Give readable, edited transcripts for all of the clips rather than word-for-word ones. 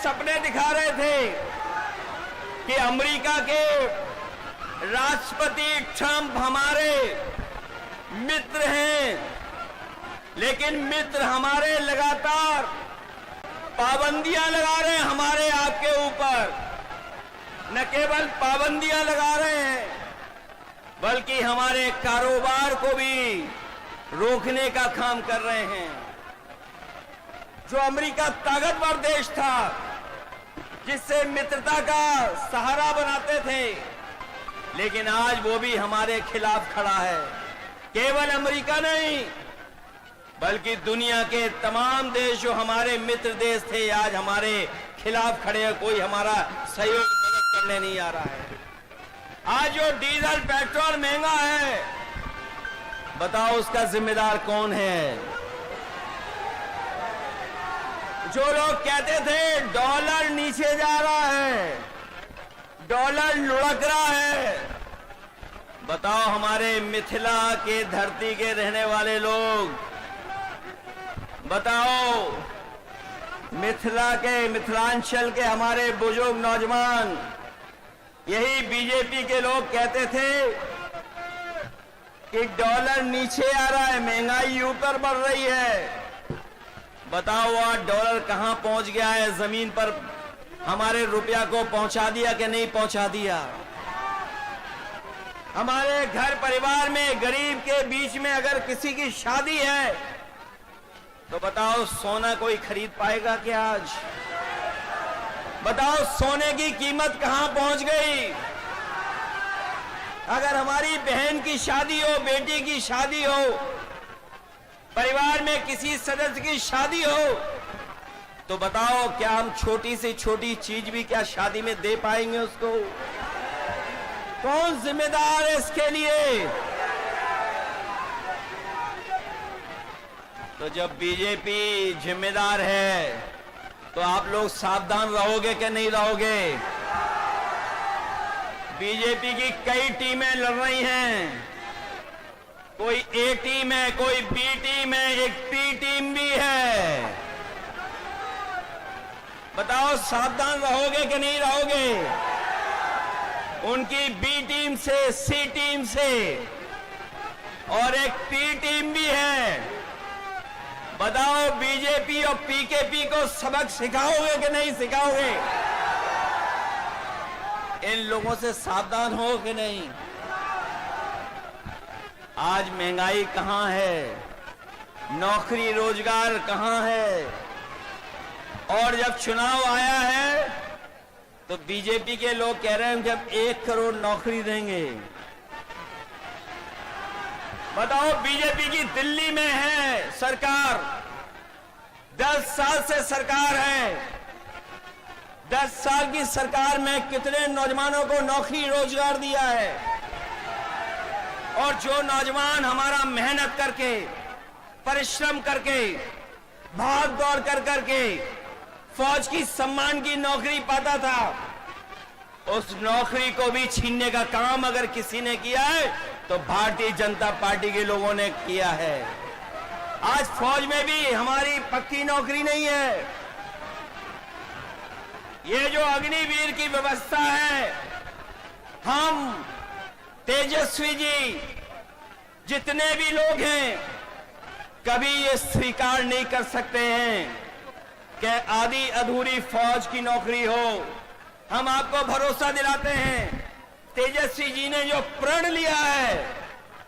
सपने दिखा रहे थे कि अमेरिका के राष्ट्रपति ट्रंप हमारे मित्र हैं, लेकिन मित्र हमारे लगातार पाबंदियां लगा रहे हैं हमारे आपके ऊपर। न केवल पाबंदियां लगा रहे हैं, बल्कि हमारे कारोबार को भी रोकने का काम कर रहे हैं। जो अमेरिका ताकतवर देश था, जिससे मित्रता का सहारा बनाते थे, लेकिन आज वो भी हमारे खिलाफ खड़ा है। केवल अमेरिका नहीं, बल्कि दुनिया के तमाम देश जो हमारे मित्र देश थे, आज हमारे खिलाफ खड़े हैं। कोई हमारा सहयोग मदद करने नहीं आ रहा है। आज जो डीजल पेट्रोल महंगा है, बताओ उसका जिम्मेदार कौन है? जो लोग कहते थे डॉलर नीचे जा रहा है, डॉलर लुढ़क रहा है, बताओ हमारे मिथिला के धरती के रहने वाले लोग, बताओ मिथिलांचल के हमारे बुजुर्ग नौजवान, यही बीजेपी के लोग कहते थे कि डॉलर नीचे आ रहा है, महंगाई ऊपर बढ़ रही है। बताओ आज डॉलर कहां पहुंच गया है? जमीन पर हमारे रुपया को पहुंचा दिया कि नहीं पहुंचा दिया? हमारे घर परिवार में गरीब के बीच में अगर किसी की शादी है, तो बताओ सोना कोई खरीद पाएगा क्या आज? बताओ सोने की कीमत कहां पहुंच गई? अगर हमारी बहन की शादी हो, बेटी की शादी हो, परिवार में किसी सदस्य की शादी हो, तो बताओ क्या हम छोटी से छोटी चीज भी क्या शादी में दे पाएंगे उसको? कौन जिम्मेदार है इसके लिए? तो जब बीजेपी जिम्मेदार है, तो आप लोग सावधान रहोगे कि नहीं रहोगे? बीजेपी की कई टीमें लड़ रही हैं। कोई ए टीम है, कोई बी टीम है, एक पी टीम भी है। बताओ सावधान रहोगे कि नहीं रहोगे? उनकी बी टीम से, सी टीम से, और एक पी टीम भी है। बताओ बीजेपी और पीकेपी को सबक सिखाओगे कि नहीं सिखाओगे? इन लोगों से सावधान हो कि नहीं? आज महंगाई कहां है? नौकरी रोजगार कहां है? और जब चुनाव आया है, तो बीजेपी के लोग कह रहे हैं जब 1 करोड़ नौकरी देंगे। बताओ बीजेपी की दिल्ली में है सरकार, 10 साल से सरकार है। 10 साल की सरकार में कितने नौजवानों को नौकरी रोजगार दिया है? और जो नौजवान हमारा मेहनत करके, परिश्रम करके, भाग दौड़ कर करके फौज की सम्मान की नौकरी पाता था, उस नौकरी को भी छीनने का काम अगर किसी ने किया है, तो भारतीय जनता पार्टी के लोगों ने किया है। आज फौज में भी हमारी पक्की नौकरी नहीं है। ये जो अग्निवीर की व्यवस्था है, हम तेजस्वी जी जितने भी लोग हैं, कभी ये स्वीकार नहीं कर सकते हैं कि आधी अधूरी फौज की नौकरी हो। हम आपको भरोसा दिलाते हैं, तेजस्वी जी ने जो प्रण लिया है,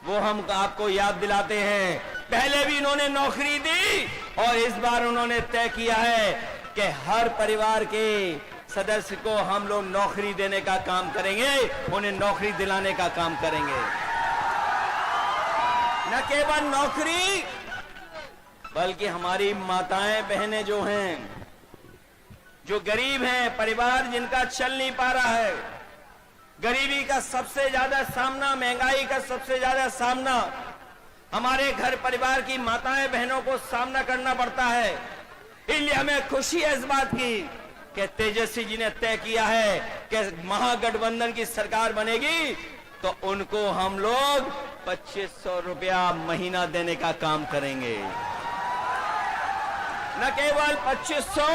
वो हम आपको याद दिलाते हैं। पहले भी इन्होंने नौकरी दी, और इस बार उन्होंने तय किया है कि हर परिवार के सदस्य को हम लोग नौकरी देने का काम करेंगे, उन्हें नौकरी दिलाने का काम करेंगे। न केवल नौकरी, बल्कि हमारी माताएं बहनें जो हैं, जो गरीब हैं, परिवार जिनका चल नहीं पा रहा है, गरीबी का सबसे ज्यादा सामना, महंगाई का सबसे ज्यादा सामना हमारे घर परिवार की माताएं बहनों को सामना करना पड़ता है। इसलिए हमें खुशी है इस बात की कि तेजस्वी जी ने तय किया है कि महागठबंधन की सरकार बनेगी, तो उनको हम लोग 2500 रुपया महीना देने का काम करेंगे। न केवल 2500,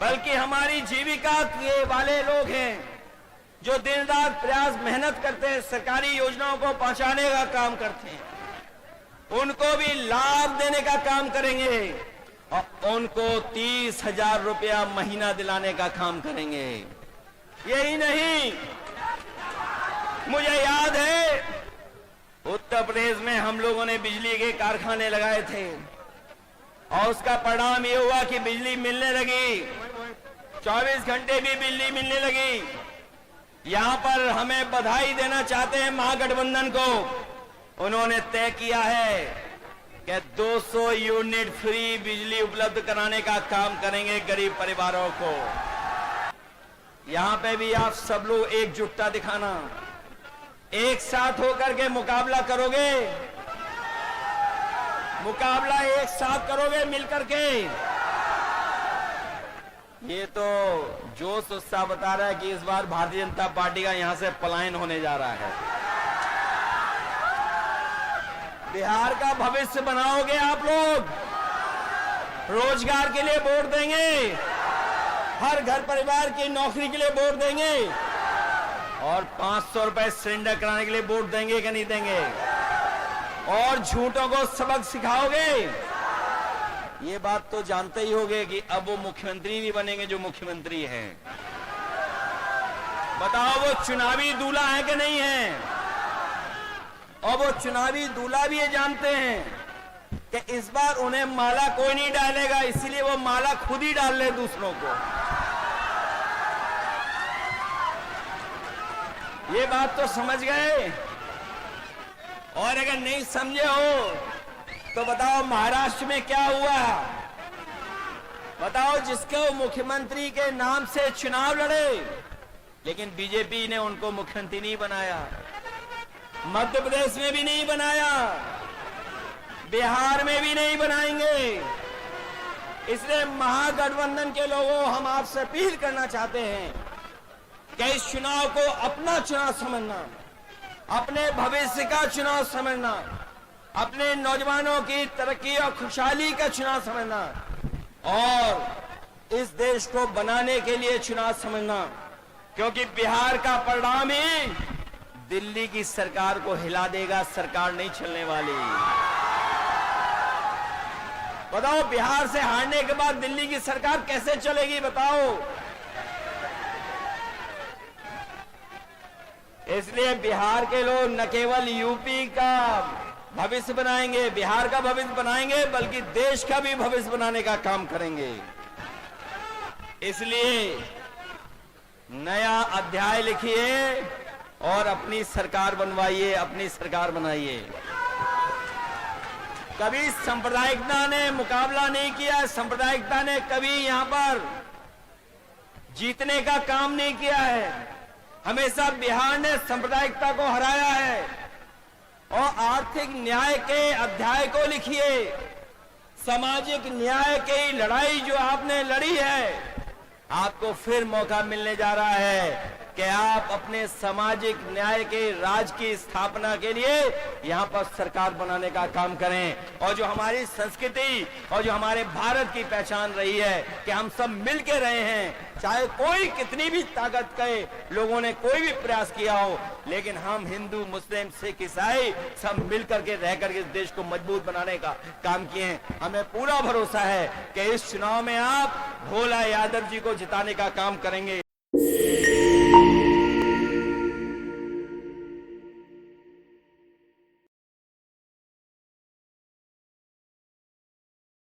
बल्कि हमारी जीविका के वाले लोग हैं जो दिन रात प्रयास मेहनत करते हैं, सरकारी योजनाओं को पहुंचाने का काम करते हैं, उनको भी लाभ देने का काम करेंगे और उनको 30,000 रुपया महीना दिलाने का काम करेंगे। यही नहीं, मुझे याद है उत्तर प्रदेश में हम लोगों ने बिजली के कारखाने लगाए थे और उसका परिणाम ये हुआ कि बिजली मिलने लगी, 24 घंटे भी बिजली मिलने लगी। यहां पर हमें बधाई देना चाहते हैं महागठबंधन को, उन्होंने तय किया है कि 200 यूनिट फ्री बिजली उपलब्ध कराने का काम करेंगे गरीब परिवारों को। यहां पे भी आप सब लोग एकजुटता दिखाना, एक साथ होकर के मुकाबला करोगे, मुकाबला एक साथ करोगे मिलकर के। ये तो जोश उत्साह बता रहा है कि इस बार भारतीय जनता पार्टी का यहां से पलायन होने जा रहा है। बिहार का भविष्य बनाओगे आप लोग, रोजगार के लिए वोट देंगे, हर घर परिवार की नौकरी के लिए वोट देंगे और 500 रुपए सिलेंडर कराने के लिए वोट देंगे कि नहीं देंगे? और झूठों को सबक सिखाओगे। ये बात तो जानते ही होंगे कि अब वो मुख्यमंत्री नहीं बनेंगे जो मुख्यमंत्री हैं। बताओ वो चुनावी दूल्हा है कि नहीं है? और वो चुनावी दूल्हा भी ये जानते हैं कि इस बार उन्हें माला कोई नहीं डालेगा, इसीलिए वो माला खुद ही डाल ले दूसरों को। ये बात तो समझ गए। और अगर नहीं समझे हो तो बताओ महाराष्ट्र में क्या हुआ? बताओ, जिसको मुख्यमंत्री के नाम से चुनाव लड़े लेकिन बीजेपी ने उनको मुख्यमंत्री नहीं बनाया, मध्य प्रदेश में भी नहीं बनाया, बिहार में भी नहीं बनाएंगे। इसलिए महागठबंधन के लोगों, हम आपसे अपील करना चाहते हैं कि इस चुनाव को अपना चुनाव समझना, अपने भविष्य का चुनाव समझना, अपने नौजवानों की तरक्की और खुशहाली का चुनाव समझना और इस देश को बनाने के लिए चुनाव समझना, क्योंकि बिहार का परिणाम ही दिल्ली की सरकार को हिला देगा। सरकार नहीं चलने वाली। बताओ, बिहार से हारने के बाद दिल्ली की सरकार कैसे चलेगी? बताओ। इसलिए बिहार के लोग न केवल यूपी का भविष्य बनाएंगे, बिहार का भविष्य बनाएंगे, बल्कि देश का भी भविष्य बनाने का काम करेंगे। इसलिए नया अध्याय लिखिए और अपनी सरकार बनवाइए, अपनी सरकार बनाइए। कभी सांप्रदायिकता ने मुकाबला नहीं किया, सांप्रदायिकता ने कभी यहां पर जीतने का काम नहीं किया है। हमेशा बिहार ने सांप्रदायिकता को हराया है। और आर्थिक न्याय के अध्याय को लिखिए। सामाजिक न्याय की लड़ाई जो आपने लड़ी है, आपको फिर मौका मिलने जा रहा है कि आप अपने सामाजिक न्याय के राज की स्थापना के लिए यहां पर सरकार बनाने का काम करें। और जो हमारी संस्कृति और जो हमारे भारत की पहचान रही है कि हम सब मिल के रहे हैं, चाहे कोई कितनी भी ताकत के लोगों ने कोई भी प्रयास किया हो, लेकिन हम हिंदू, मुस्लिम, सिख, ईसाई सब मिलकर के रह करके इस देश को मजबूत बनाने का काम किए हैं। हमें पूरा भरोसा है कि इस चुनाव में आप भोला यादव जी को जिताने का काम करेंगे।